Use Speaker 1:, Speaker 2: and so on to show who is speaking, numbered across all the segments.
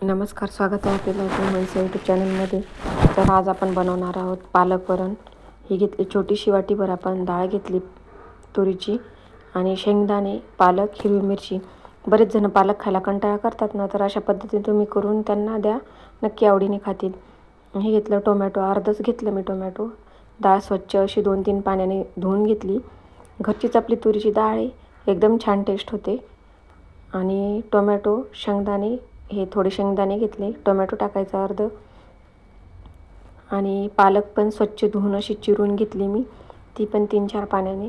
Speaker 1: नमस्कार, स्वागत आहे आपल्याला मनसा यूट्यूब चॅनलमध्ये. तर आज आपण बनवणार आहोत पालक वरण. ही घेतली छोटीशी वाटीभर आपण डाळ घेतली तुरीची आणि शेंगदाणे, पालक, हिरवी मिरची. बरेच जण पालक खायला कंटाळा करतात ना, तर अशा पद्धतीने तुम्ही करून त्यांना द्या, नक्की आवडीने खातील. हे घेतलं टोमॅटो, अर्धच घेतलं मी टोमॅटो. डाळ स्वच्छ अशी 2-3 पाण्याने धुवून घेतली. घरचीच आपली तुरीची डाळ आहे, एकदम छान टेस्ट होते. आणि टोमॅटो, शेंगदाणे, हे थोडे शेंगदाणे घेतले, टोमॅटो टाकायचा अर्ध आणि पालक पण स्वच्छ धुवून अशी चिरून घेतली मी, ती पण 3-4 पाण्याने.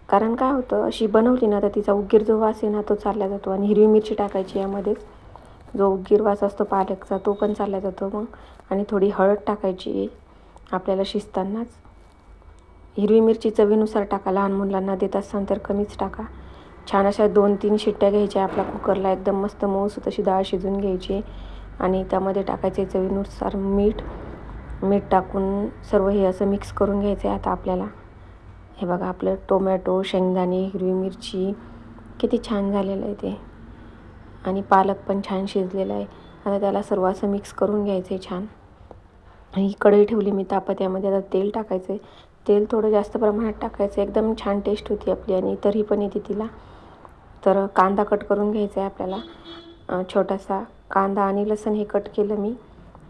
Speaker 1: कारण काय होतं, अशी बनवली ना तर तिचा उग्गीर जो वास आहे ना तो चालला जातो. आणि हिरवी मिरची टाकायची यामध्येच, जो उग्गीर वास असतो पालकचा तो पण चालला जातो मग. आणि थोडी हळद टाकायची आपल्याला शिजतानाच. हिरवी मिरची चवीनुसार टाका, लहान मुलांना देत असाल तर कमीच टाका. छान अशा 2-3 शिट्ट्या घ्यायच्या आपल्या कुकरला, एकदम मस्त मऊसूत अशी डाळ शिजून घ्यायची. आणि त्यामध्ये टाकायचे चवीनुसार मीठ टाकून सर्व हे असं मिक्स करून घ्यायचं आहे. आता आपल्याला हे बघा, आपलं टोमॅटो, शेंगदाणे, हिरवी मिरची किती छान झालेलं आहे ते, आणि पालक पण छान शिजलेला आहे. आता त्याला सर्व असं मिक्स करून घ्यायचं आहे छान. आणि कढई ठेवली मी तापत, यामध्ये आता तेल टाकायचं आहे. तेल थोडं जास्त प्रमाणात टाकायचं, एकदम छान टेस्ट होती आपली आणि तरी पण येते तिला. तर कांदा कट करून घ्यायचा आहे आपल्याला, छोटासा कांदा आणि लसूण हे कट केलं मी.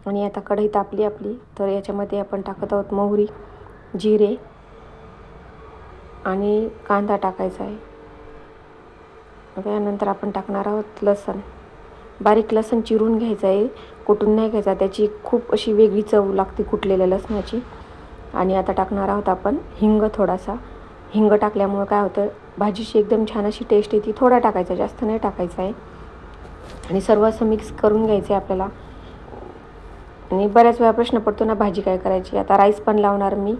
Speaker 1: आणि आता कढई तापली आपली, तर याच्यामध्ये आपण टाकत आहोत मोहरी, जिरे आणि कांदा टाकायचा आहे. त्यानंतर आपण टाकणार आहोत लसूण. बारीक लसूण चिरून घ्यायचा आहे, कुटून नाही घ्यायचा, त्याची खूप अशी वेगळी चव लागते कुटलेल्या लसणाची. आणि आता टाकणार आहोत आपण हिंग थोडासा. हिंग टाकल्यामुळं काय होतं, भाजीची एकदम छान अशी टेस्ट येते. थोडा टाकायचा, जास्त नाही टाकायचा आहे. आणि सर्व असं मिक्स करून घ्यायचं आहे आपल्याला. आणि बऱ्याच वेळा प्रश्न पडतो ना, भाजी काय करायची. आता राईस पण लावणार मी,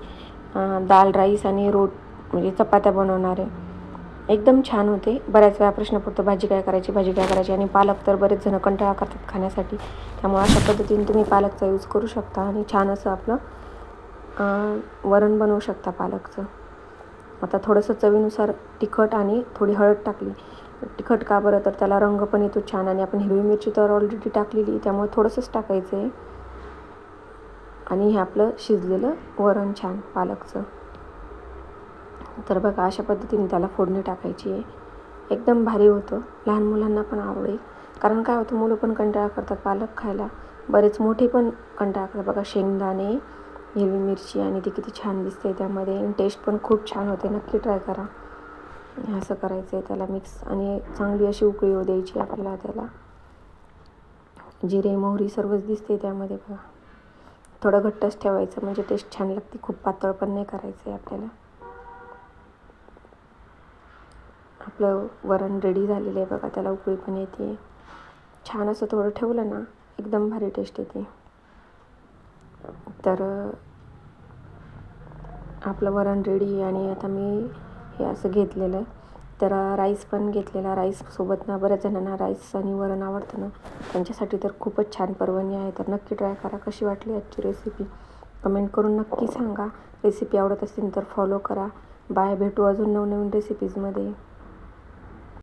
Speaker 1: दाल राईस आणि म्हणजे चपात्या बनवणार आहे. एकदम छान होते. बऱ्याच वेळा प्रश्न पडतो, भाजी काय करायची. आणि पालक तर बरेच जण कंटाळा करतात खाण्यासाठी, त्यामुळे अशा पद्धतीने तुम्ही पालकचा यूज करू शकता आणि छान असं आपलं वरण बनवू शकता पालकचं. आता थोडंसं चवीनुसार तिखट आणि थोडी हळद टाकली. तिखट का बरं, तर त्याला रंग पण येतो छान. आणि आपण हिरवी मिरची तर ऑलरेडी टाकलेली, त्यामुळे थोडंसंच टाकायचं आहे. आणि हे आपलं शिजलेलं वरण छान पालकचं. तर बघा, अशा पद्धतीने त्याला फोडणी टाकायची आहे. एकदम भारी होतं, लहान मुलांना पण आवडेल. कारण काय होतं, मुलं पण कंटाळा करतात पालक खायला, बरेच मोठे पण कंटाळा करतात. बघा, शेंगदाणे, हिरवी मिरची आणि ती किती छान दिसते त्यामध्ये, आणि टेस्ट पण खूप छान होते. नक्की ट्राय करा. असं करायचं आहे त्याला मिक्स, आणि चांगली अशी उकळी येऊ द्यायची आपल्याला त्याला. जिरे, मोहरी सर्वच दिसते त्यामध्ये बघा. थोडं घट्टच ठेवायचं म्हणजे टेस्ट छान लागते, खूप पातळ पण नाही करायचं आहे आपल्याला. आपलं वरण रेडी झालेलं आहे बघा, त्याला उकळी पण येते. छान असं थोडं ठेवलं ना, एकदम भारी टेस्ट येते. तर आपलं वरण रेडी. आणि आता मी हे असं घेतलेलं आहे, तर राईस पण घेतलेला. राईससोबत ना बऱ्याच जणांना राईस आणि वरण आवडतं ना, त्यांच्यासाठी तर खूपच छान पर्वणी आहे. तर नक्की ट्राय करा. कशी वाटली आजची रेसिपी कमेंट करून नक्की सांगा. रेसिपी आवडत असेल तर फॉलो करा. बाय, भेटू अजून नवनवीन रेसिपीजमध्ये.